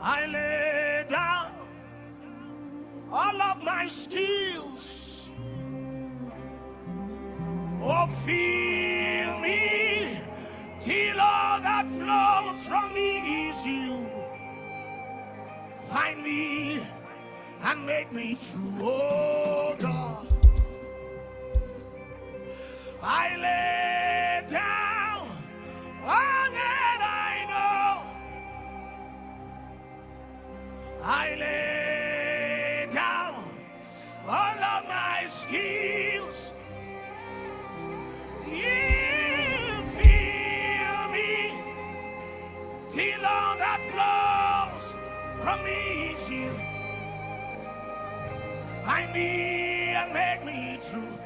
I lay down all of my skills. Oh, fill me till all that flows from me is you. Find me and make me true, oh God. I lay down all that I know. I lay down all of my skills. You fill me till all that flows from me is you. Find me and make me true.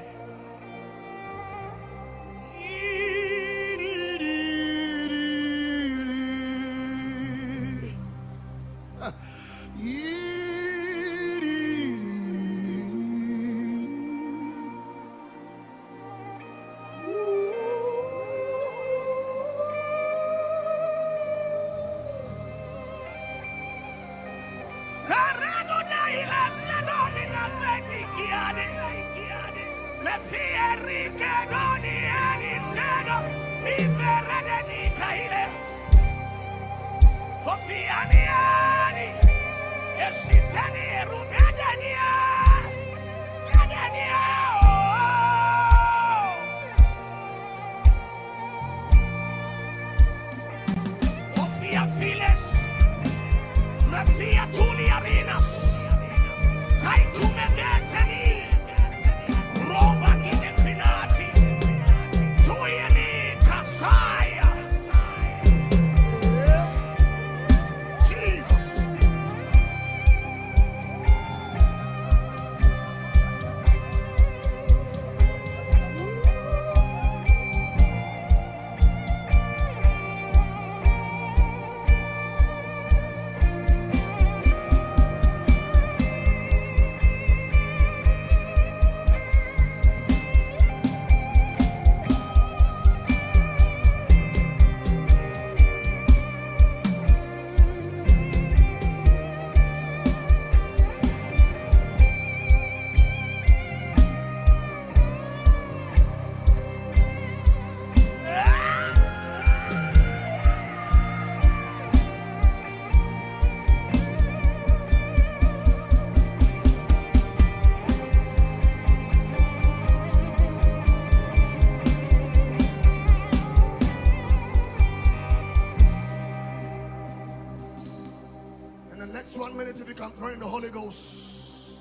Next 1 minute, if you can pray in the Holy Ghost.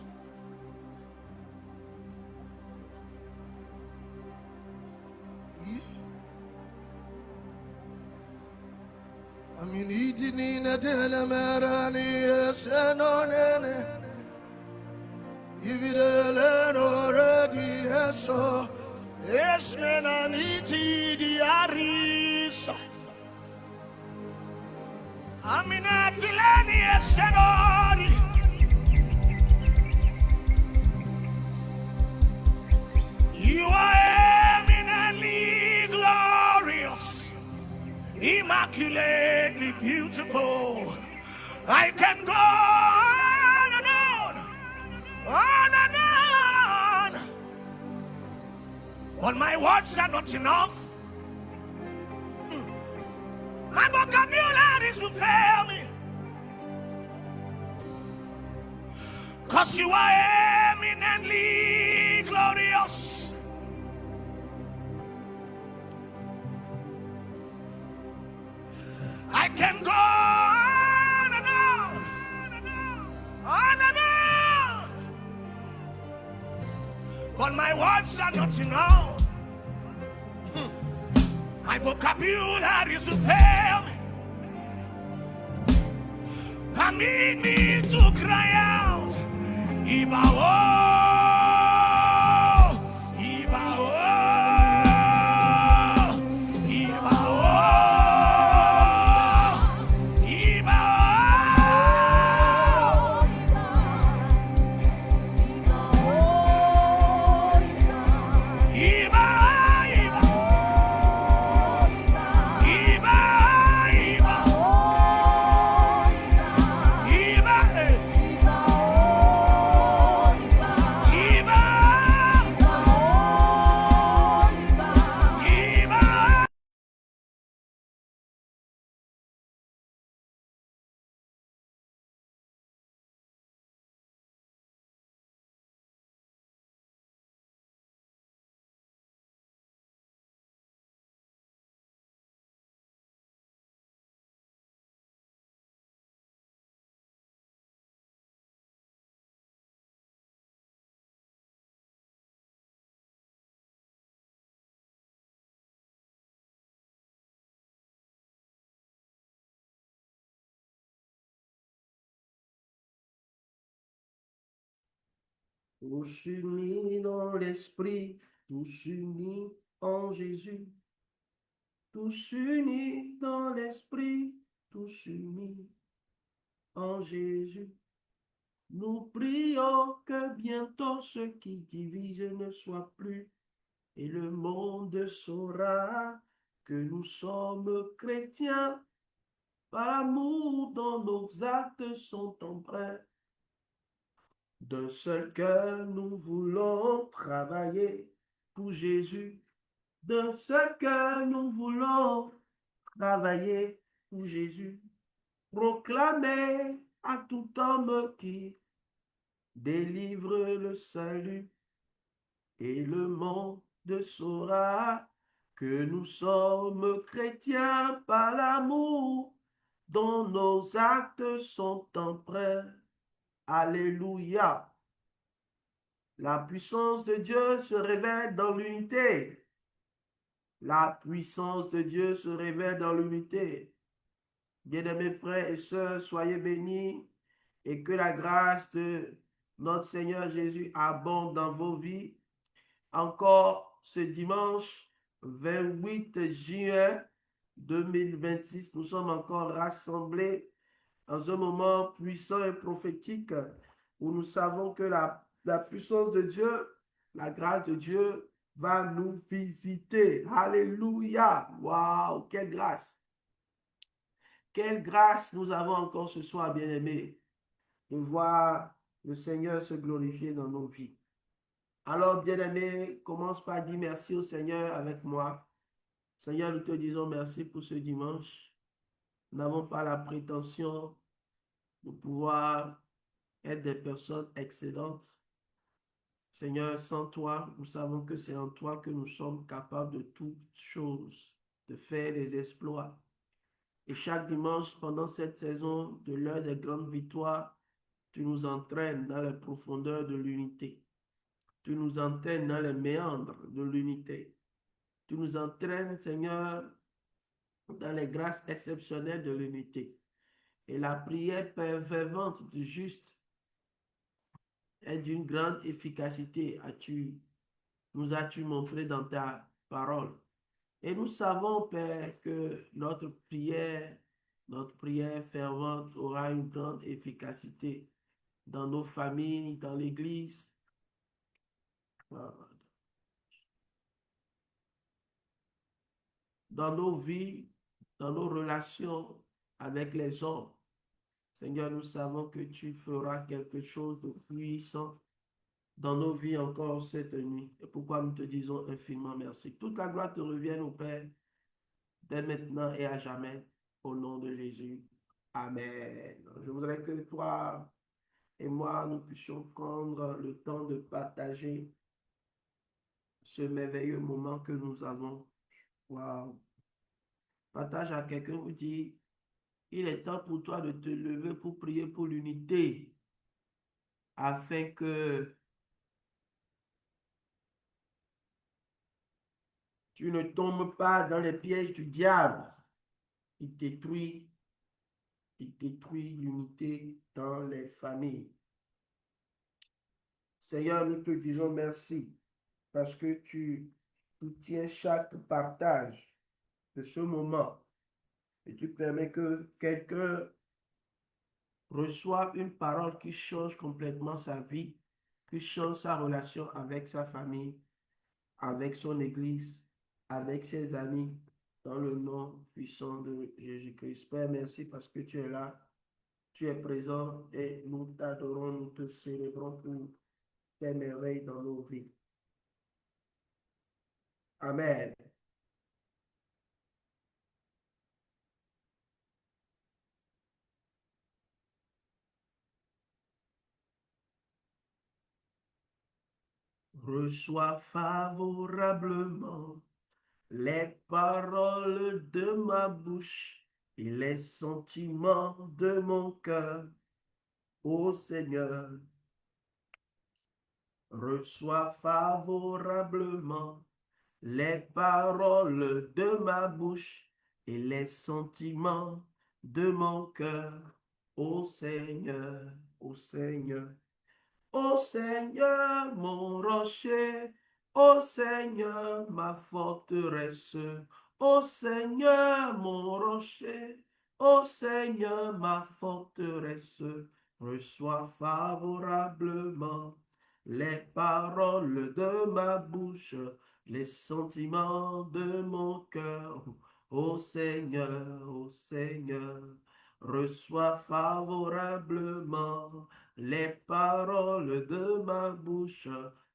I mean, eating a telemarani, senonene. If it already so, yes, men, I need the arisa. Amina Tilani Senori. You are eminently glorious, immaculately beautiful. I can go on and on. But my words are not enough. My vocabularies will fail me. Cause you are eminently glorious. I can go on and on. But my words are not enough. My vocabularies will fail me. Permit me to cry out, Ibao. Tous unis dans l'esprit, tous unis en Jésus. Tous unis dans l'esprit, tous unis en Jésus. Nous prions que bientôt ce qui divise ne soit plus, et le monde saura que nous sommes chrétiens. Par l'amour dont nos actes sont empreints. D'un seul cœur, nous voulons travailler pour Jésus. D'un seul cœur, nous voulons travailler pour Jésus. Proclamer à tout homme qui délivre le salut, et le monde saura que nous sommes chrétiens par l'amour dont nos actes sont empreints. Alléluia. La puissance de Dieu se révèle dans l'unité. La puissance de Dieu se révèle dans l'unité. Bien-aimés frères et sœurs, soyez bénis et que la grâce de notre Seigneur Jésus abonde dans vos vies. Encore ce dimanche 28 juin 2026, nous sommes encore rassemblés dans un moment puissant et prophétique où nous savons que la puissance de Dieu, la grâce de Dieu va nous visiter. Alléluia! Waouh! Quelle grâce! Quelle grâce nous avons encore ce soir, bien-aimés, de voir le Seigneur se glorifier dans nos vies. Alors, bien-aimés, commence par dire merci au Seigneur avec moi. Seigneur, nous te disons merci pour ce dimanche. Nous n'avons pas la prétention de pouvoir être des personnes excellentes. Seigneur, sans toi, nous savons que c'est en toi que nous sommes capables de toutes choses, de faire des exploits. Et chaque dimanche, pendant cette saison de l'heure des grandes victoires, tu nous entraînes dans les profondeurs de l'unité. Tu nous entraînes dans les méandres de l'unité. Tu nous entraînes, Seigneur, dans les grâces exceptionnelles de l'unité. Et la prière fervente du juste est d'une grande efficacité, nous as-tu montré dans ta parole. Et nous savons, Père, que notre prière fervente aura une grande efficacité dans nos familles, dans l'Église, dans nos vies, dans nos relations avec les hommes. Seigneur, nous savons que tu feras quelque chose de puissant dans nos vies encore cette nuit. Et pourquoi nous te disons infiniment merci. Toute la gloire te revient au Père, dès maintenant et à jamais, au nom de Jésus. Amen. Je voudrais que toi et moi, nous puissions prendre le temps de partager ce merveilleux moment que nous avons. Wow. Partage à quelqu'un qui dit, il est temps pour toi de te lever pour prier pour l'unité, afin que tu ne tombes pas dans les pièges du diable qui détruit l'unité dans les familles. Seigneur, nous te disons merci parce que tu soutiens chaque partage de ce moment et tu permets que quelqu'un reçoive une parole qui change complètement sa vie, qui change sa relation avec sa famille, avec son église, avec ses amis, dans le nom puissant de Jésus-Christ. Père, merci parce que tu es là, tu es présent et nous t'adorons, nous te célébrons pour tes merveilles dans nos vies. Amen. Reçois favorablement les paroles de ma bouche et les sentiments de mon cœur, ô Seigneur. Reçois favorablement les paroles de ma bouche et les sentiments de mon cœur, ô Seigneur, ô Seigneur. Ô Seigneur, mon rocher, ô Seigneur, ma forteresse, ô Seigneur, mon rocher, ô Seigneur, ma forteresse, reçois favorablement les paroles de ma bouche, les sentiments de mon cœur. Ô Seigneur, reçois favorablement les paroles de ma bouche,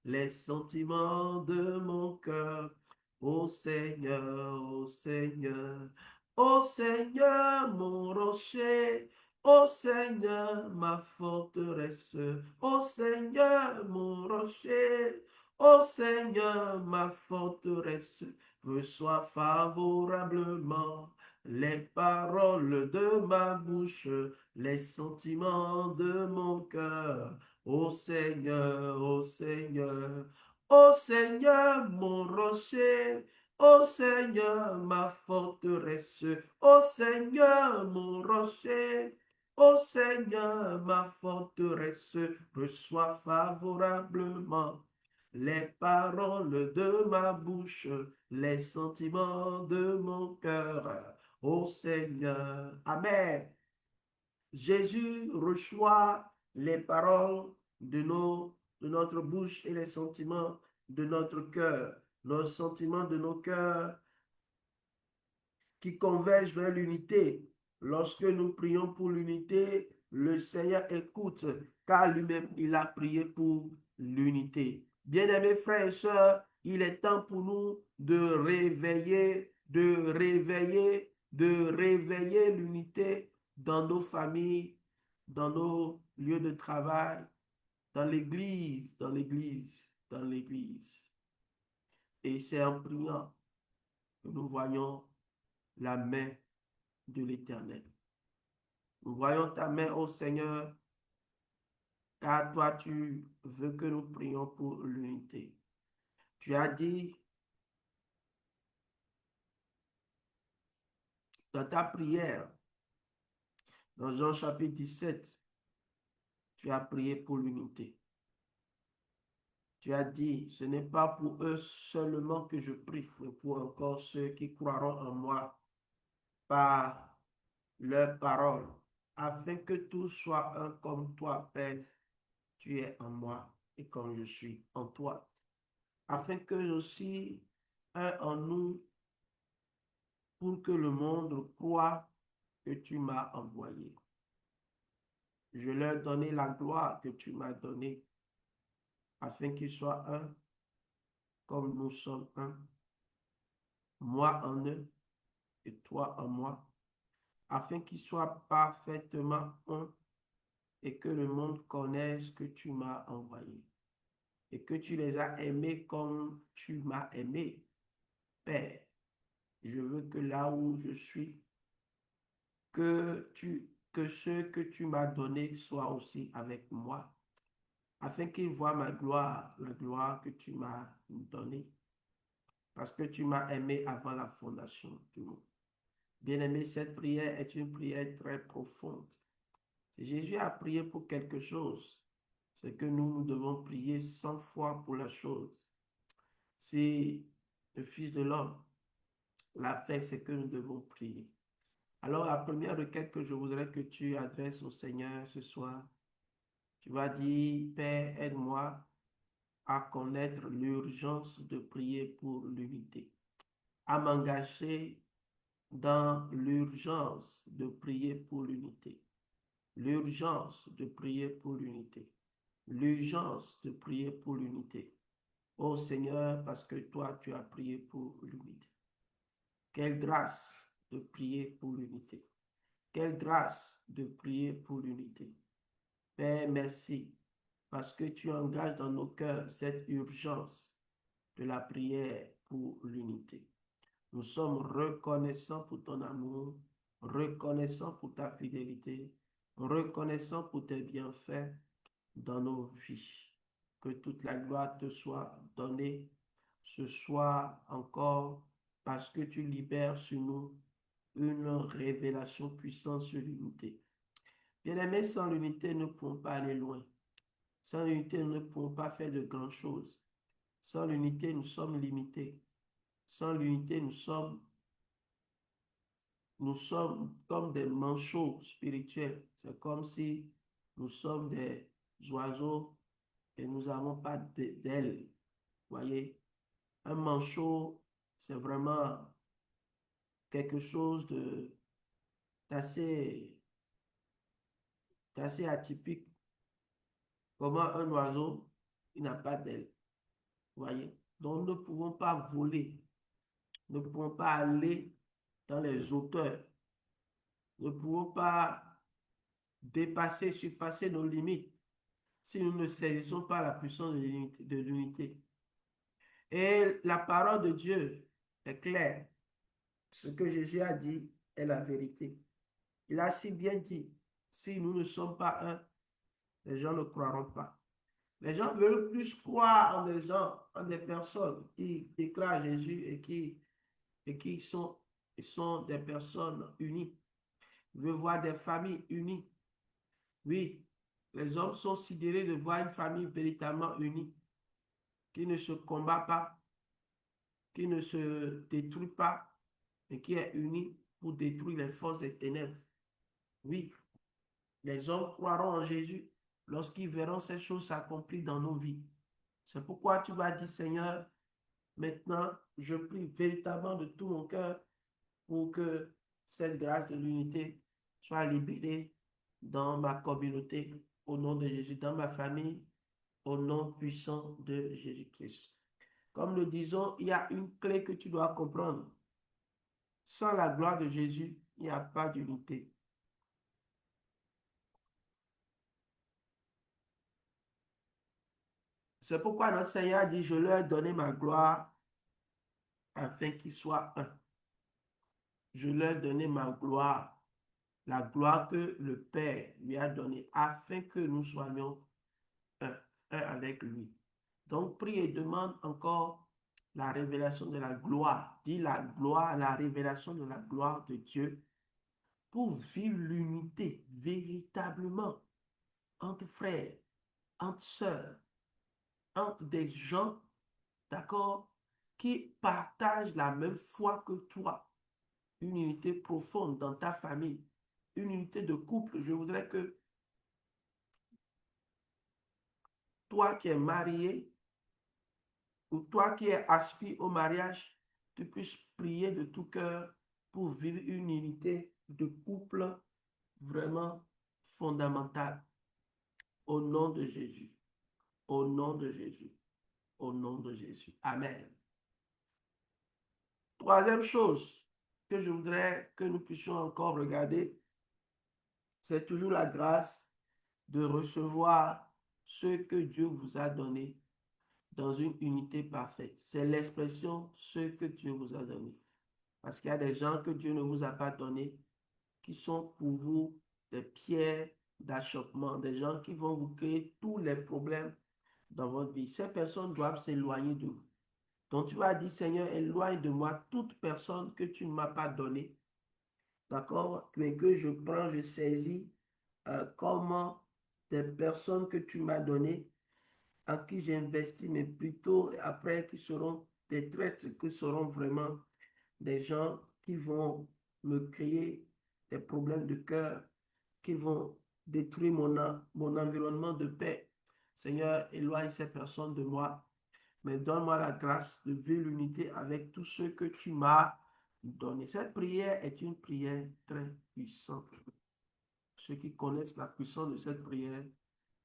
les sentiments de mon cœur. Ô Seigneur, ô Seigneur, ô Seigneur, mon rocher, ô Seigneur, ma forteresse, ô Seigneur, mon rocher, ô Seigneur, ma forteresse, reçois favorablement les paroles de ma bouche, les sentiments de mon cœur. Ô Seigneur, ô Seigneur, ô Seigneur, mon rocher, ô Seigneur, ma forteresse, ô Seigneur, mon rocher, ô Seigneur, ma forteresse, reçois favorablement les paroles de ma bouche, les sentiments de mon cœur. Ô Seigneur, Amen. Jésus reçoit les paroles de notre bouche et les sentiments de notre cœur. Nos sentiments de nos cœurs qui convergent vers l'unité. Lorsque nous prions pour l'unité, le Seigneur écoute, car lui-même, il a prié pour l'unité. Bien-aimés frères et sœurs, il est temps pour nous de réveiller l'unité dans nos familles, dans nos lieux de travail, dans l'église, dans l'église, dans l'église. Et c'est en priant que nous voyons la main de l'Éternel. Nous voyons ta main, ô Seigneur, car toi, tu veux que nous prions pour l'unité. Tu as dit dans ta prière, dans Jean chapitre 17, tu as prié pour l'unité. Tu as dit, ce n'est pas pour eux seulement que je prie, mais pour encore ceux qui croiront en moi par leurs paroles, afin que tout soit un comme toi, Père, tu es en moi et comme je suis en toi, afin que aussi un en nous, pour que le monde croit que tu m'as envoyé. Je leur donnais la gloire que tu m'as donnée, afin qu'ils soient un, comme nous sommes un, moi en eux et toi en moi, afin qu'ils soient parfaitement un et que le monde connaisse que tu m'as envoyé et que tu les as aimés comme tu m'as aimé. Père, je veux que là où je suis, que ceux que tu m'as donnés soient aussi avec moi, afin qu'ils voient ma gloire, la gloire que tu m'as donnée, parce que tu m'as aimé avant la fondation du monde. Bien-aimé, cette prière est une prière très profonde. Si Jésus a prié pour quelque chose, c'est que nous devons prier 100 fois pour la chose. Si le Fils de l'homme l'a fait, c'est que nous devons prier. Alors, la première requête que je voudrais que tu adresses au Seigneur ce soir, tu vas dire, Père, aide-moi à connaître l'urgence de prier pour l'unité, à m'engager dans l'urgence de prier pour l'unité, l'urgence de prier pour l'unité, l'urgence de prier pour l'unité. Ô Seigneur, parce que toi, tu as prié pour l'unité. Quelle grâce de prier pour l'unité. Quelle grâce de prier pour l'unité. Père, merci, parce que tu engages dans nos cœurs cette urgence de la prière pour l'unité. Nous sommes reconnaissants pour ton amour, reconnaissants pour ta fidélité, reconnaissants pour tes bienfaits dans nos vies. Que toute la gloire te soit donnée ce soir encore, parce que tu libères sur nous une révélation puissante sur l'unité. Bien-aimés, sans l'unité, nous ne pouvons pas aller loin. Sans l'unité, nous ne pouvons pas faire de grandes choses. Sans l'unité, nous sommes limités. Sans l'unité, nous sommes comme des manchots spirituels. C'est comme si nous sommes des oiseaux et nous n'avons pas d'ailes. Voyez, un manchot, c'est vraiment quelque chose d'assez atypique. Comment un oiseau, il n'a pas d'ailes. Voyez, donc nous ne pouvons pas voler. Nous ne pouvons pas aller dans les hauteurs. Nous ne pouvons pas dépasser, surpasser nos limites si nous ne saisissons pas la puissance de l'unité. Et la parole de Dieu est claire. Ce que Jésus a dit est la vérité. Il a si bien dit, si nous ne sommes pas un, les gens ne croiront pas. Les gens veulent plus croire en des gens, en des personnes qui déclarent Jésus et qui sont des personnes unies. Ils veulent voir des familles unies. Oui, les hommes sont sidérés de voir une famille véritablement unie, qui ne se combat pas, qui ne se détruit pas, mais qui est unie pour détruire les forces des ténèbres. Oui, les hommes croiront en Jésus lorsqu'ils verront ces choses s'accomplir dans nos vies. C'est pourquoi tu vas dire, Seigneur, maintenant, je prie véritablement de tout mon cœur pour que cette grâce de l'unité soit libérée dans ma communauté, au nom de Jésus, dans ma famille, au nom puissant de Jésus-Christ. Comme nous disons, il y a une clé que tu dois comprendre. Sans la gloire de Jésus, il n'y a pas d'unité. C'est pourquoi notre Seigneur dit, je leur ai donné ma gloire afin qu'ils soient un. Je leur ai donné ma gloire, la gloire que le Père lui a donnée, afin que nous soyons un, un avec lui. Donc, prie et demande encore la révélation de la gloire. Dis la gloire, la révélation de la gloire de Dieu pour vivre l'unité véritablement entre frères, entre sœurs, entre des gens, d'accord, qui partagent la même foi que toi. Une unité profonde dans ta famille, une unité de couple. Je voudrais que toi qui es marié ou toi qui aspires au mariage, tu puisses prier de tout cœur pour vivre une unité de couple vraiment fondamentale. Au nom de Jésus. Au nom de Jésus. Au nom de Jésus. Amen. Troisième chose que je voudrais que nous puissions encore regarder, c'est toujours la grâce de recevoir ce que Dieu vous a donné dans une unité parfaite. C'est l'expression ce que Dieu vous a donné. Parce qu'il y a des gens que Dieu ne vous a pas donné qui sont pour vous des pierres d'achoppement, des gens qui vont vous créer tous les problèmes dans votre vie. Ces personnes doivent s'éloigner de vous. Donc tu vas dire, Seigneur, éloigne de moi toute personne que tu ne m'as pas donnée, d'accord, mais que je prends, je saisis comment des personnes que tu m'as données, en qui j'ai investi, mais plutôt après qui seront des traîtres, qui seront vraiment des gens qui vont me créer des problèmes de cœur, qui vont détruire mon environnement de paix. Seigneur, éloigne ces personnes de moi, mais donne-moi la grâce de vivre l'unité avec tous ceux que tu m'as donné. Cette prière est une prière très puissante. Ceux qui connaissent la puissance de cette prière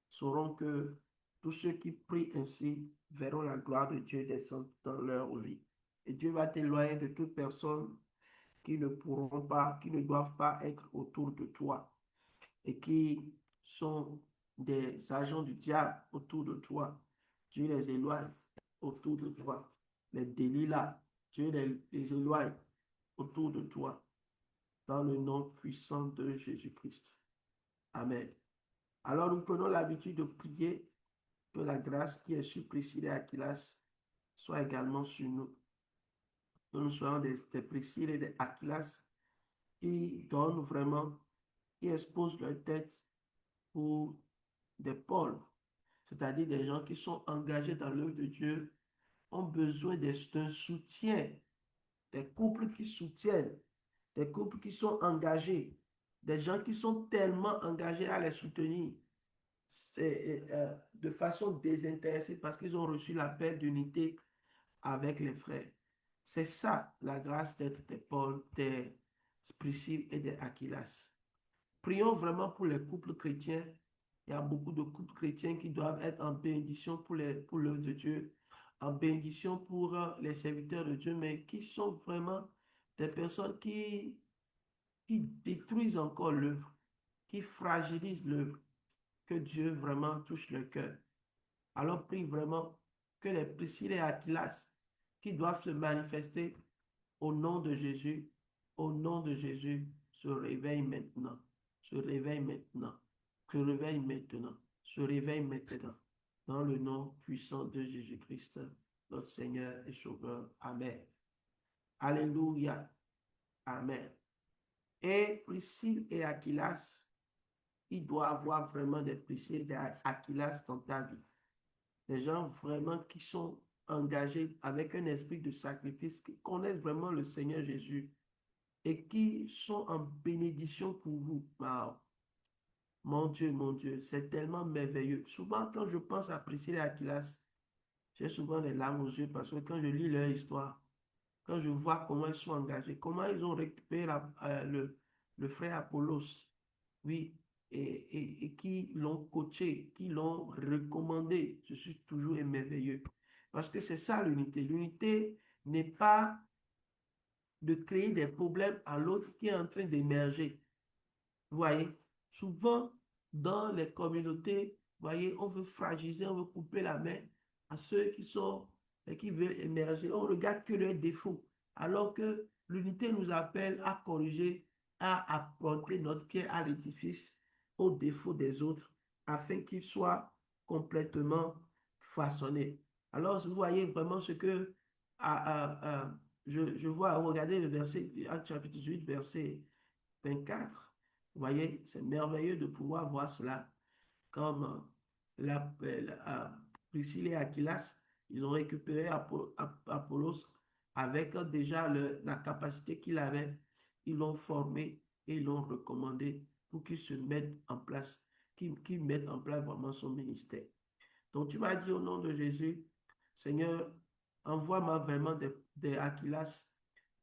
sauront que tous ceux qui prient ainsi verront la gloire de Dieu descendre dans leur vie. Et Dieu va t'éloigner de toute personne qui ne pourront pas, qui ne doivent pas être autour de toi et qui sont des agents du diable autour de toi. Dieu les éloigne autour de toi. Les Delilah, Dieu les éloigne autour de toi. Dans le nom puissant de Jésus-Christ. Amen. Alors nous prenons l'habitude de prier que la grâce qui est sur Priscille et Aquilas soit également sur nous. Que nous soyons des Priscille et des Aquilas qui donnent vraiment, qui exposent leur tête pour des Paul. c'est-à-dire des gens qui sont engagés dans l'œuvre de Dieu, ont besoin d'un soutien, des couples qui soutiennent, des couples qui sont engagés, des gens qui sont tellement engagés à les soutenir de façon désintéressée parce qu'ils ont reçu l'appel d'unité avec les frères. C'est ça la grâce d'être des Paul, des Priscille et des Aquilas. Prions vraiment pour les couples chrétiens. Il y a beaucoup de couples chrétiens qui doivent être en bénédiction pour l'œuvre de Dieu, en bénédiction pour les serviteurs de Dieu, mais qui sont vraiment des personnes qui détruisent encore l'œuvre, qui fragilisent l'œuvre, que Dieu vraiment touche le cœur. Alors prie vraiment que les Priscille et Aquilas qui doivent se manifester au nom de Jésus, au nom de Jésus, se réveillent maintenant, se réveillent maintenant, se réveillent maintenant, se réveillent maintenant, dans le nom puissant de Jésus-Christ, notre Seigneur et Sauveur. Amen. Alléluia. Amen. Et Priscille et Aquilas, il doit avoir vraiment des Priscille et Aquilas dans ta vie. Des gens vraiment qui sont engagés avec un esprit de sacrifice, qui connaissent vraiment le Seigneur Jésus et qui sont en bénédiction pour vous. Wow. Mon Dieu, c'est tellement merveilleux. Souvent, quand je pense à Priscille et Aquilas, j'ai souvent des larmes aux yeux parce que quand je lis leur histoire, quand je vois comment ils sont engagés, comment ils ont récupéré le frère Apollos, oui, et qui l'ont coaché, qui l'ont recommandé. Je suis toujours émerveilleux. Parce que c'est ça l'unité. L'unité n'est pas de créer des problèmes à l'autre qui est en train d'émerger. Vous voyez, souvent dans les communautés, vous voyez, on veut fragiliser, on veut couper la main à ceux qui sont et qui veulent émerger. On regarde que leurs défauts, alors que l'unité nous appelle à corriger, à apporter notre pierre à l'édifice aux défauts des autres, afin qu'ils soient complètement façonnés. Alors, vous voyez vraiment ce que je vois, regardez le verset, Acte chapitre 18, verset 24. Vous voyez, c'est merveilleux de pouvoir voir cela comme Priscille et Aquilas, ils ont récupéré Apollos avec déjà la capacité qu'il avait. Ils l'ont formé et ils l'ont recommandé pour qu'il se mette en place, qu'il mette en place vraiment son ministère. Donc tu m'as dit au nom de Jésus, Seigneur, envoie-moi vraiment des Aquilas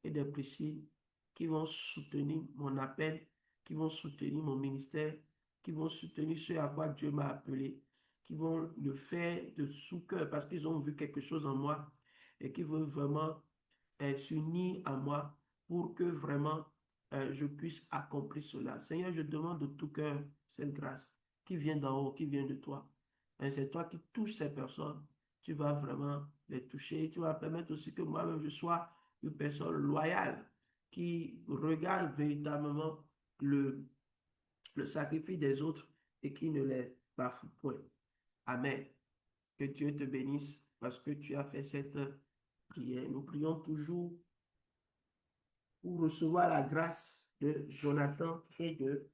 et des Priscille qui vont soutenir mon appel, qui vont soutenir mon ministère, qui vont soutenir ce à quoi Dieu m'a appelé, qui vont le faire de sous cœur parce qu'ils ont vu quelque chose en moi et qui veulent vraiment s'unir à moi pour que vraiment je puisse accomplir cela. Seigneur, je demande de tout cœur cette grâce qui vient d'en haut, qui vient de toi. Et c'est toi qui touches ces personnes. Tu vas vraiment les toucher. Tu vas permettre aussi que moi-même je sois une personne loyale qui regarde véritablement le sacrifice des autres et qui ne les bafoue point. Amen. Que Dieu te bénisse parce que tu as fait cette prière. Nous prions toujours pour recevoir la grâce de Jonathan et de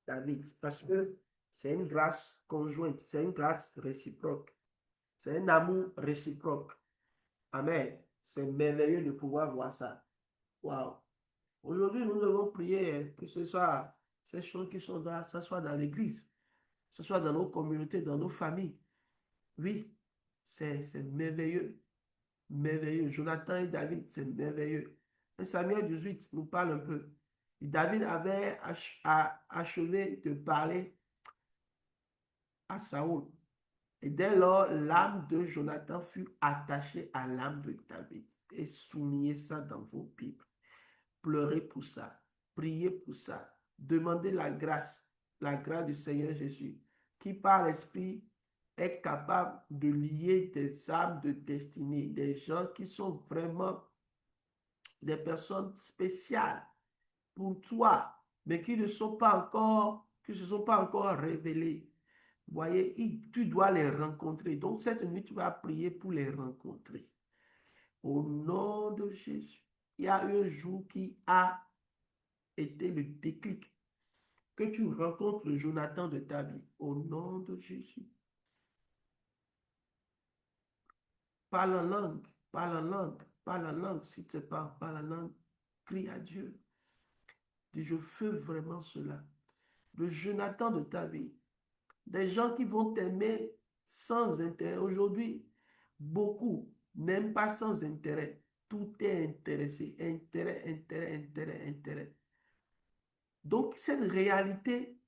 David parce que c'est une grâce conjointe, c'est une grâce réciproque, c'est un amour réciproque. Amen. C'est merveilleux de pouvoir voir ça. Wow. Aujourd'hui, nous devons prier que ce soit ces choses qui sont là, ce soit dans l'église, que ce soit dans nos communautés, dans nos familles. Oui, c'est merveilleux. Merveilleux. Jonathan et David, c'est merveilleux. Et Samuel 18 nous parle un peu. David avait achevé de parler à Saoul. Et dès lors, l'âme de Jonathan fut attachée à l'âme de David. Et soulignez ça dans vos Bibles. Pleurez pour ça. Priez pour ça. Demandez la grâce du Seigneur Jésus, qui par l'Esprit est capable de lier des âmes de destinée, des gens qui sont vraiment des personnes spéciales pour toi, mais qui ne sont pas encore, qui ne se sont pas encore révélés. Vous voyez, tu dois les rencontrer. Donc, cette nuit, tu vas prier pour les rencontrer. Au nom de Jésus, il y a eu un jour qui a été le déclic. Que tu rencontres le Jonathan de ta vie. Au nom de Jésus. parle en langue, parle en langue, parle en langue. Si tu parles, parle en langue, crie à Dieu. Dis, je veux vraiment cela. Le Jonathan de ta vie. Des gens qui vont t'aimer sans intérêt. Aujourd'hui, beaucoup n'aiment pas sans intérêt. Tout est intéressé. Intérêt, intérêt, intérêt, intérêt. Donc, cette réalité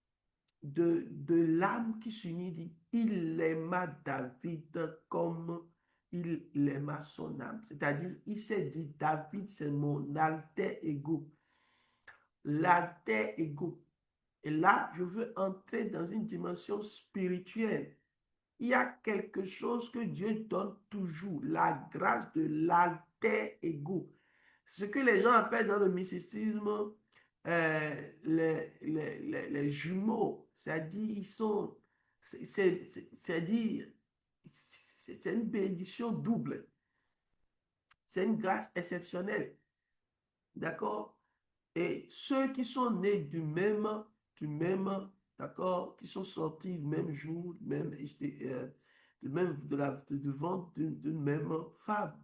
de l'âme qui s'unit dit, il aima David comme il aima son âme. C'est-à-dire, il s'est dit, David, c'est mon alter ego. L'alter ego. Et là, je veux entrer dans une dimension spirituelle. Il y a quelque chose que Dieu donne toujours, la grâce de l'alter ego. Ce que les gens appellent dans le mysticisme les jumeaux. C'est-à-dire, ils sont, c'est-à-dire, c'est une bénédiction double. C'est une grâce exceptionnelle. D'accord? Et ceux qui sont nés du même, d'accord, qui sont sortis le même jour, du ventre d'une même femme,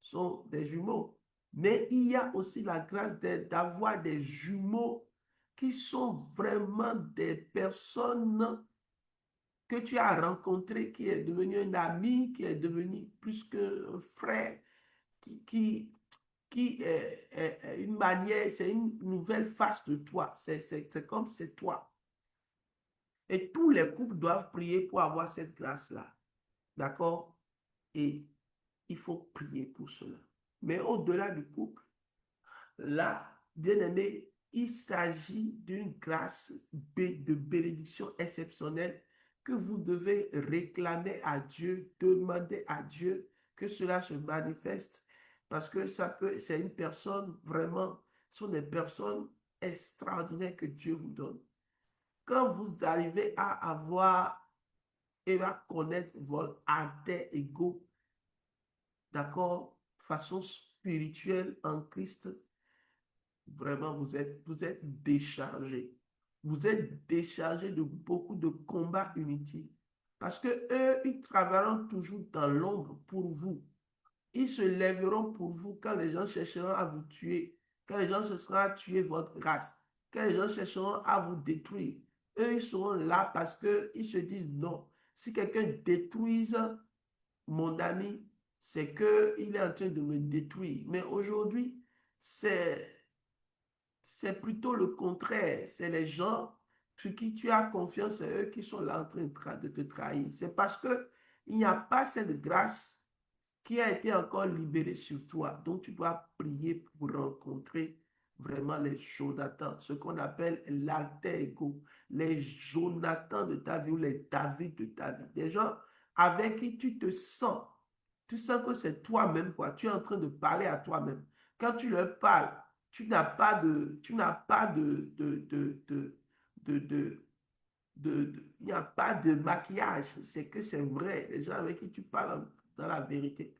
sont des jumeaux. Mais il y a aussi la grâce d'avoir des jumeaux qui sont vraiment des personnes que tu as rencontrées, qui est devenu un ami, qui est devenu plus qu'un frère, qui, qui est une manière, c'est une nouvelle face de toi. C'est comme c'est toi. Et tous les couples doivent prier pour avoir cette grâce-là. D'accord? Et il faut prier pour cela. Mais au-delà du couple, là, bien aimé, il s'agit d'une grâce de bénédiction exceptionnelle que vous devez réclamer à Dieu, demander à Dieu que cela se manifeste. Parce que c'est une personne vraiment, ce sont des personnes extraordinaires que Dieu vous donne. Quand vous arrivez à avoir et à connaître votre alter ego, d'accord, façon spirituelle en Christ, vraiment, vous êtes déchargé. Vous êtes déchargé de beaucoup de combats inutiles. Parce que eux, ils travailleront toujours dans l'ombre pour vous. Ils se lèveront pour vous quand les gens chercheront à vous tuer, quand les gens chercheront à tuer votre race, quand les gens chercheront à vous détruire. Eux, ils seront là parce qu'ils se disent non. Si quelqu'un détruise mon ami, c'est qu'il est en train de me détruire. Mais aujourd'hui, c'est plutôt le contraire. C'est les gens sur qui tu as confiance, c'est eux qui sont là en train de te trahir. C'est parce que il n'y a pas cette grâce qui a été encore libérée sur toi. Donc, tu dois prier pour rencontrer vraiment les Jonathans, ce qu'on appelle l'alter ego, les Jonathans de ta vie ou les David de ta vie. Des gens avec qui tu te sens. Tu sens que c'est toi-même, quoi. Tu es en train de parler à toi-même. Quand tu leur parles, tu n'as pas il n'y a pas de maquillage. C'est que c'est vrai. Les gens avec qui tu parles dans la vérité.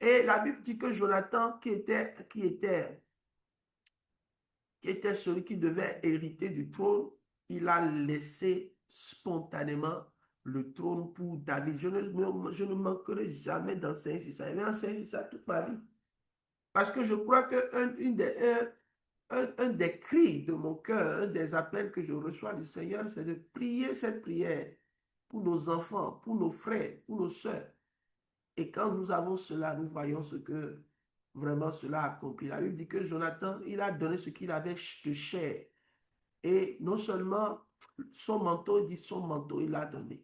Et la Bible dit que Jonathan, qui était celui qui devait hériter du trône, il a laissé spontanément le trône pour David. Je ne manquerai jamais d'enseigner sur ça. Je vais enseigner sur ça toute ma vie. Parce que je crois un des cris de mon cœur, un des appels que je reçois du Seigneur, c'est de prier cette prière pour nos enfants, pour nos frères, pour nos soeurs. Et quand nous avons cela, nous voyons ce que vraiment cela accomplit. La Bible dit que Jonathan, il a donné ce qu'il avait de chair. Et non seulement son manteau, il dit son manteau, il l'a donné.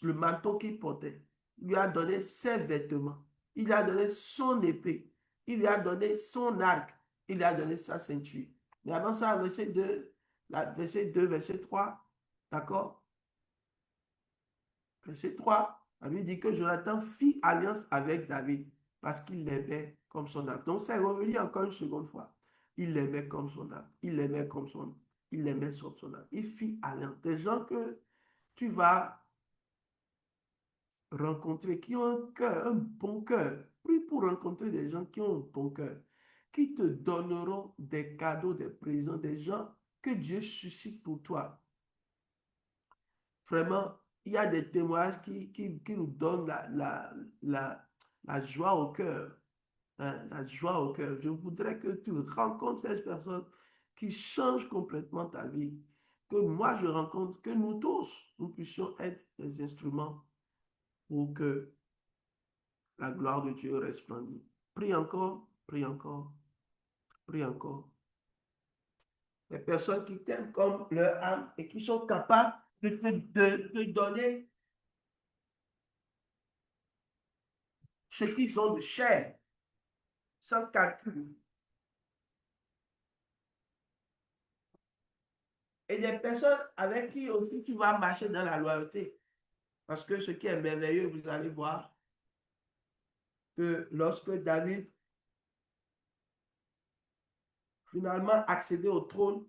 Le manteau qu'il portait, il lui a donné ses vêtements. Il lui a donné son épée. Il lui a donné son arc. Il lui a donné sa ceinture. Mais avant ça, verset 2, verset 3, d'accord? Verset 3, la Bible dit que Jonathan fit alliance avec David parce qu'il l'aimait comme son âme. Donc, c'est revenu encore une seconde fois. Il l'aimait comme son âme. Il l'aimait comme son Il l'aimait comme son âme. Il fit alliance. Des gens que tu vas rencontrer, qui ont un cœur, un bon cœur. Prie pour rencontrer des gens qui ont un bon cœur, qui te donneront des cadeaux, des présents, des gens que Dieu suscite pour toi. Vraiment, il y a des témoignages qui nous donnent la joie au cœur. Hein, la joie au cœur. Je voudrais que tu rencontres ces personnes qui changent complètement ta vie. Que moi, je rencontre, que nous tous, nous puissions être des instruments pour que la gloire de Dieu resplendisse. Prie encore, prie encore, prie encore. Des personnes qui t'aiment comme leur âme et qui sont capables de te donner ce qu'ils ont de chair, sans calcul. Et des personnes avec qui aussi tu vas marcher dans la loyauté. Parce que ce qui est merveilleux, vous allez voir que lorsque David finalement accédé au trône,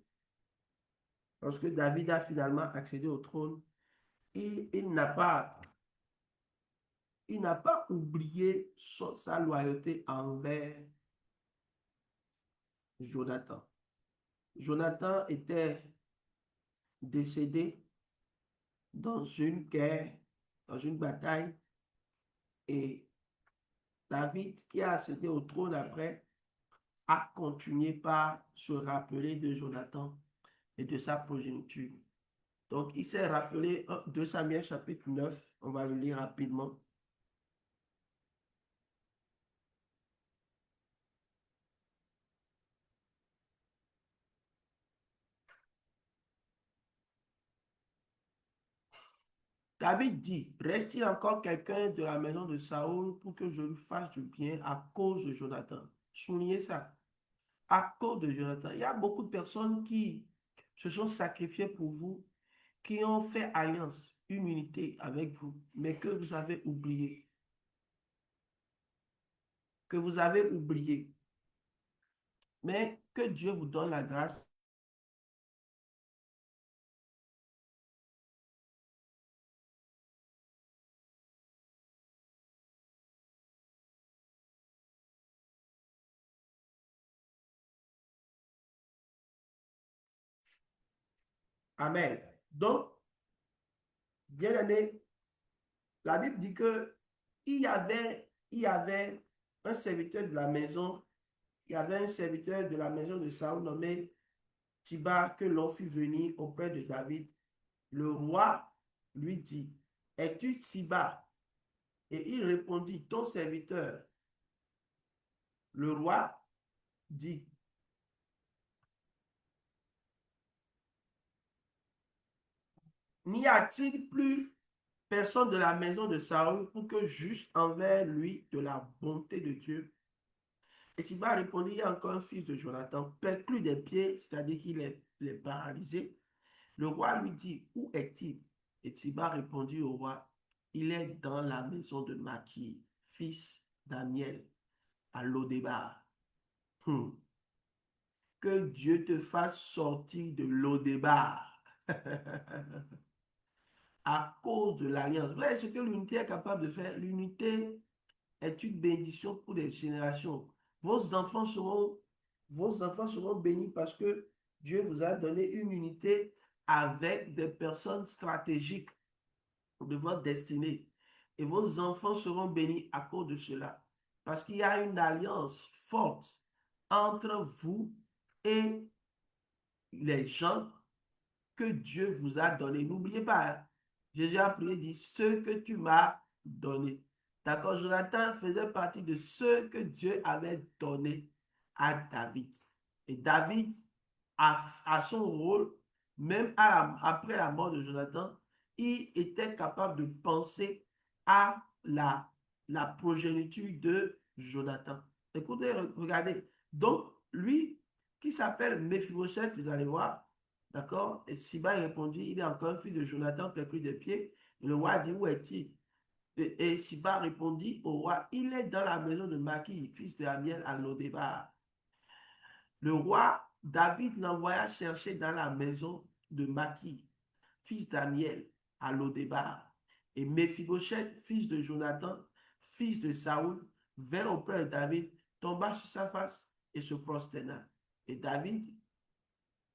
lorsque David a finalement accédé au trône, il n'a pas, il n'a pas oublié sa loyauté envers Jonathan. Jonathan était décédé dans une guerre, dans une bataille, et David, qui a accédé au trône après, a continué par se rappeler de Jonathan et de sa progéniture. Donc, il s'est rappelé 2 Samuel chapitre 9, on va le lire rapidement. David dit, reste-t-il encore quelqu'un de la maison de Saoul pour que je lui fasse du bien à cause de Jonathan? Soulignez ça. À cause de Jonathan. Il y a beaucoup de personnes qui se sont sacrifiées pour vous, qui ont fait alliance, une unité avec vous, mais que vous avez oublié. Que vous avez oublié. Mais que Dieu vous donne la grâce. Amen. Donc, bien aimé, la Bible dit que il y avait un serviteur de la maison, il y avait un serviteur de la maison de Saül nommé Tiba que l'on fit venir auprès de David. Le roi lui dit, es-tu Siba? Et il répondit, ton serviteur. Le roi dit, n'y a-t-il plus personne de la maison de Saül pour que j'eusse envers lui de la bonté de Dieu? Et Siba répondit, il y a encore un fils de Jonathan, perclus des pieds, c'est-à-dire qu'il est paralysé. Le roi lui dit, où est-il? Et Siba répondit au roi, il est dans la maison de Maki, fils d'Amiel, à Lodébar. Que Dieu te fasse sortir de Lodébar à cause de l'alliance. Vous voyez ce que l'unité est capable de faire? L'unité est une bénédiction pour des générations. Vos enfants seront, vos enfants seront bénis parce que Dieu vous a donné une unité avec des personnes stratégiques de votre destinée. Et vos enfants seront bénis à cause de cela. Parce qu'il y a une alliance forte entre vous et les gens que Dieu vous a donné. N'oubliez pas, hein, Jésus a prié, dit, ce que tu m'as donné. D'accord, Jonathan faisait partie de ceux que Dieu avait donné à David. Et David, à son rôle, même après la mort de Jonathan, il était capable de penser à la progéniture de Jonathan. Écoutez, regardez. Donc, lui, qui s'appelle Méphibosheth, vous allez voir, d'accord? Et Siba répondit, il est encore un fils de Jonathan, perclus des pieds. Et le roi dit, où est-il? Et Siba répondit au roi, il est dans la maison de Maki, fils de Amiel, à Lodébar. Le roi David l'envoya chercher dans la maison de Maki, fils d'Amiel, à Lodébar. Et Méphibosheth, fils de Jonathan, fils de Saoul, vint auprès de David, tomba sur sa face et se prosterna. Et David,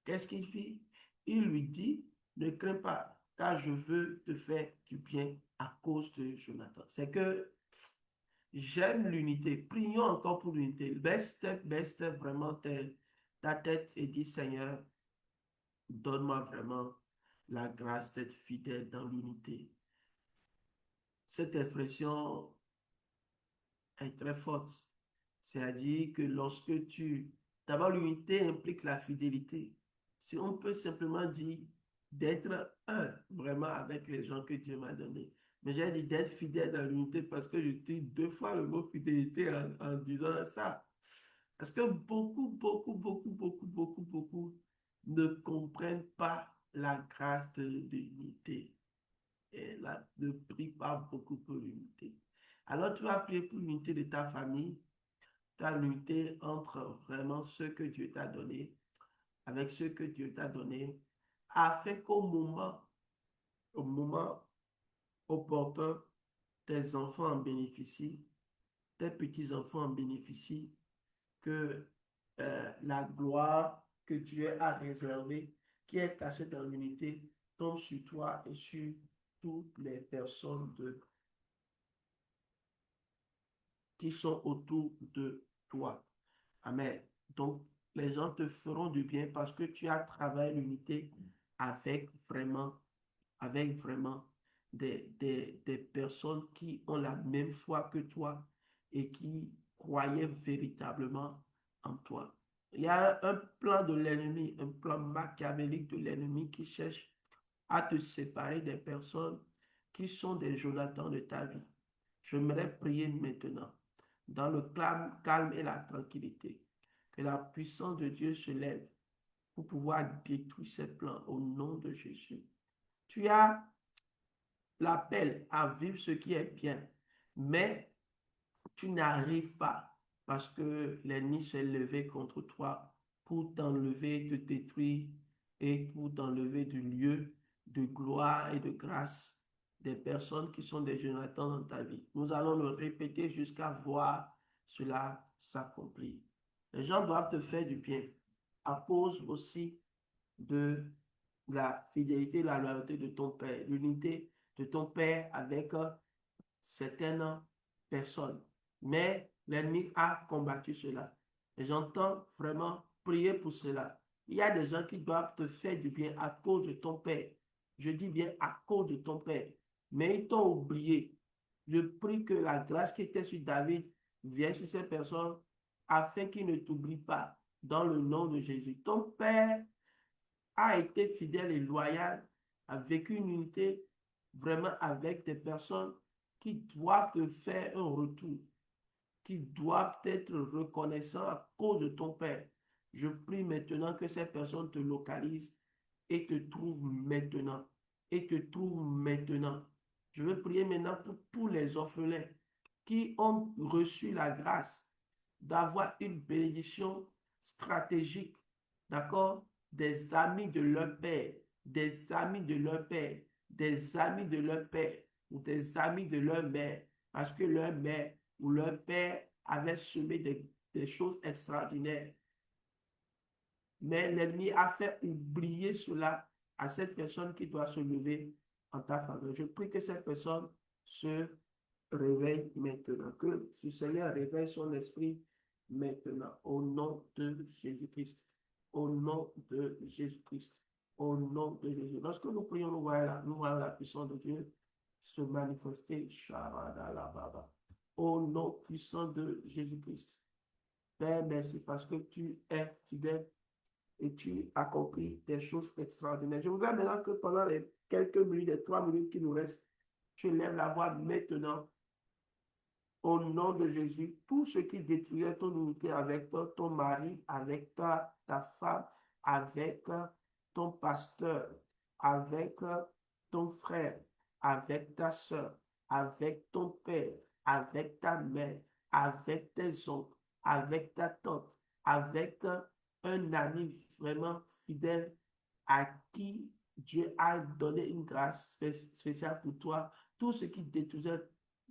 qu'est-ce qu'il fit? Il lui dit, ne crains pas. car je veux te faire du bien à cause de Jonathan. C'est que j'aime l'unité. Prions encore pour l'unité. Baisse vraiment ta tête et dis, Seigneur, donne-moi vraiment la grâce d'être fidèle dans l'unité. Cette expression est très forte. C'est-à-dire que lorsque d'abord, l'unité implique la fidélité. Si on peut simplement dire d'être un, vraiment avec les gens que Dieu m'a donnés. Mais j'ai dit d'être fidèle dans l'unité parce que j'utilise 2 fois le mot fidélité en disant ça. Parce que beaucoup ne comprennent pas la grâce de l'unité. Et là, ne prie pas beaucoup pour l'unité. Alors, tu vas prier pour l'unité de ta famille, ta l'unité entre vraiment ceux que Dieu t'a donné, avec ceux que Dieu t'a donné, afin qu'au moment opportun, tes enfants en bénéficient, tes petits-enfants en bénéficient, que la gloire que Dieu a réservée, qui est cachée dans l'unité, tombe sur toi et sur toutes les personnes qui sont autour de toi. Amen. Donc, les gens te feront du bien parce que tu as travaillé l'unité avec vraiment, avec vraiment des personnes qui ont la même foi que toi et qui croyaient véritablement en toi. Il y a un plan de l'ennemi, un plan machiavélique de l'ennemi qui cherche à te séparer des personnes qui sont des Jonathan de ta vie. J'aimerais prier maintenant, dans le calme et la tranquillité, que la puissance de Dieu se lève pour pouvoir détruire ces plans au nom de Jésus. Tu as l'appel à vivre ce qui est bien, mais tu n'arrives pas parce que l'ennemi s'est levé contre toi pour t'enlever, te détruire et pour t'enlever du lieu de gloire et de grâce des personnes qui sont des Jonathan dans ta vie. Nous allons le répéter jusqu'à voir cela s'accomplir. Les gens doivent te faire du bien à cause aussi de la fidélité et la loyauté de ton père, l'unité de ton père avec certaines personnes. Mais l'ennemi a combattu cela. Et j'entends vraiment prier pour cela. Il y a des gens qui doivent te faire du bien à cause de ton père. Je dis bien à cause de ton père. Mais ils t'ont oublié. Je prie que la grâce qui était sur David vienne sur ces personnes afin qu'ils ne t'oublient pas dans le nom de Jésus. Ton père a été fidèle et loyal, a vécu une unité vraiment avec des personnes qui doivent te faire un retour, qui doivent être reconnaissants à cause de ton Père. Je prie maintenant que ces personnes te localisent et te trouvent maintenant. Et te trouvent maintenant. Je veux prier maintenant pour tous les orphelins qui ont reçu la grâce d'avoir une bénédiction stratégique, d'accord? Des amis de leur père, des amis de leur père, des amis de leur père ou des amis de leur mère, parce que leur mère ou leur père avait semé des choses extraordinaires. Mais l'ennemi a fait oublier cela à cette personne qui doit se lever en ta faveur. Je prie que cette personne se réveille maintenant, que le Seigneur réveille son esprit maintenant, au nom de Jésus-Christ, au nom de Jésus-Christ, au nom de Jésus. Lorsque nous prions, nous voyons la puissance de Dieu se manifester, au nom puissant de Jésus-Christ. Père, merci parce que tu es fidèle et tu accomplis des choses extraordinaires. Je voudrais maintenant que pendant les quelques minutes, les 3 minutes qui nous restent, tu lèves la voix maintenant au nom de Jésus. Tout ce qui détruisait ton unité avec toi, ton mari, avec ta femme, avec ton pasteur, avec ton frère, avec ta soeur, avec ton père, avec ta mère, avec tes oncles, avec ta tante, avec un ami vraiment fidèle à qui Dieu a donné une grâce spéciale pour toi. Tout ce qui détruisait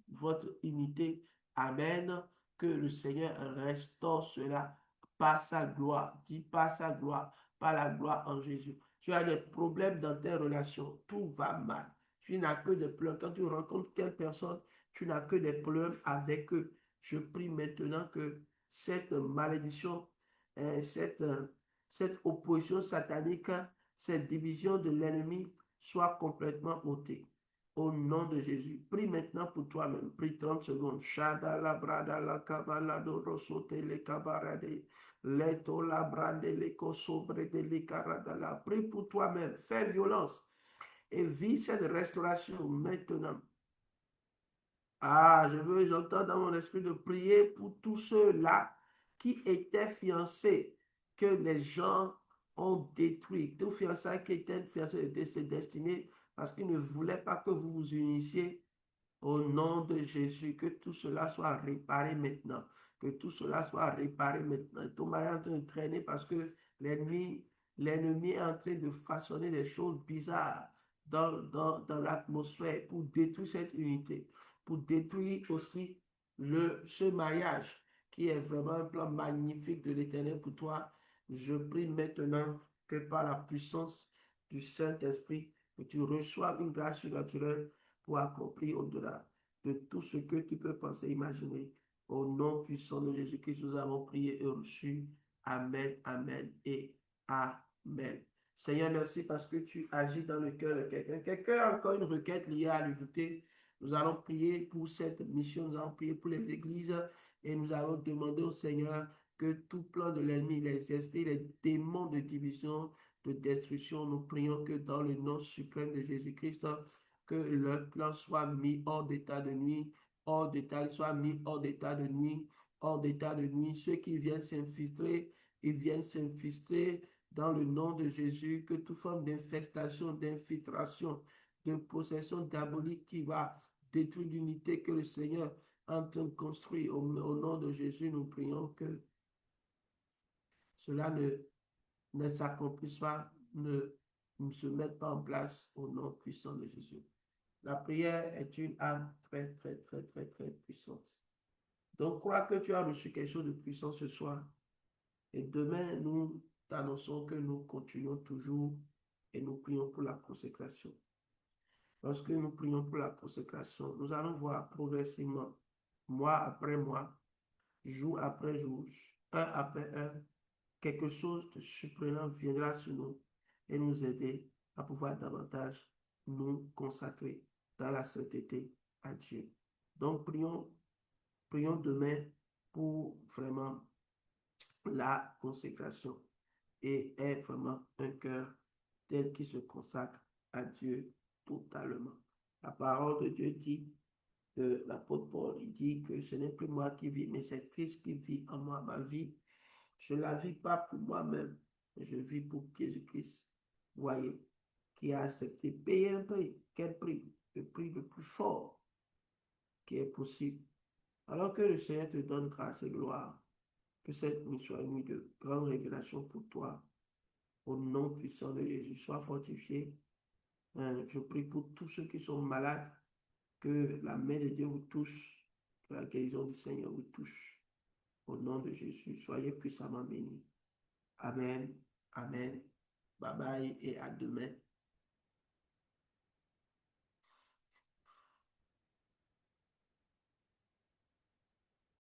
votre unité, amen, que le Seigneur restaure cela par sa gloire, dit par sa gloire, par la gloire en Jésus. Tu as des problèmes dans tes relations. Tout va mal. Tu n'as que des problèmes. Quand tu rencontres telle personne, tu n'as que des problèmes avec eux. Je prie maintenant que cette malédiction, cette opposition satanique, cette division de l'ennemi soit complètement ôtée. Au nom de Jésus, prie maintenant pour toi-même. Prie 30 secondes. Shadala brada la kabala do rosote le kabarade. Leto la brande le kosobre de le karadala. Prie pour toi-même. Fais violence et vis cette restauration maintenant. Ah, j'entends dans mon esprit de prier pour tous ceux-là qui étaient fiancés, que les gens ont détruit. Tous fiançailles qui étaient fiancés de ses destinées parce qu'ils ne voulaient pas que vous vous unissiez. Au nom de Jésus, que tout cela soit réparé maintenant. Que tout cela soit réparé maintenant. Ton mari est en train de traîner parce que l'ennemi est en train de façonner des choses bizarres dans l'atmosphère pour détruire cette unité, pour détruire aussi ce mariage qui est vraiment un plan magnifique de l'Éternel pour toi. Je prie maintenant que par la puissance du Saint-Esprit, que tu reçoives une grâce surnaturelle pour accomplir au-delà de tout ce que tu peux penser, imaginer. Au nom puissant de Jésus-Christ, nous avons prié et reçu. Amen, amen et amen. Seigneur, merci parce que tu agis dans le cœur de quelqu'un. Quelqu'un a encore une requête liée à l'unité. Nous allons prier pour cette mission, nous allons prier pour les églises et nous allons demander au Seigneur que tout plan de l'ennemi, les esprits, les démons de division, de destruction, nous prions que dans le nom suprême de Jésus-Christ, que leur plan soit mis hors d'état de nuit, hors d'état, soit mis hors d'état de nuit, hors d'état de nuit. Ceux qui viennent s'infiltrer, ils viennent s'infiltrer dans le nom de Jésus, que toute forme d'infestation, d'infiltration, de possession diabolique qui va détruire l'unité que le Seigneur est en train de construire. Au nom de Jésus, nous prions que cela ne s'accomplisse pas, ne se mette pas en place au nom puissant de Jésus. La prière est une arme très, très, très, très, très puissante. Donc, crois que tu as reçu quelque chose de puissant ce soir. Et demain, nous t'annonçons que nous continuons toujours et nous prions pour la consécration. Lorsque nous prions pour la consécration, nous allons voir progressivement, mois après mois, jour après jour, un après un, quelque chose de surprenant viendra sur nous et nous aider à pouvoir davantage nous consacrer dans la sainteté à Dieu. Donc, prions demain pour vraiment la consécration et est vraiment un cœur tel qui se consacre à Dieu totalement. La parole de Dieu dit, l'apôtre Paul, il dit que ce n'est plus moi qui vis, mais c'est Christ qui vit en moi. Ma vie, je ne la vis pas pour moi-même, mais je vis pour Jésus-Christ. Voyez, qui a accepté payer un prix. Quel prix? Le prix le plus fort qui est possible. Alors que le Seigneur te donne grâce et gloire, que cette nuit soit une nuit de grande révélation pour toi. Au nom puissant de Jésus, sois fortifié. Je prie pour tous ceux qui sont malades, que la main de Dieu vous touche, que la guérison du Seigneur vous touche. Au nom de Jésus, soyez puissamment bénis. Amen. Amen. Bye bye et à demain.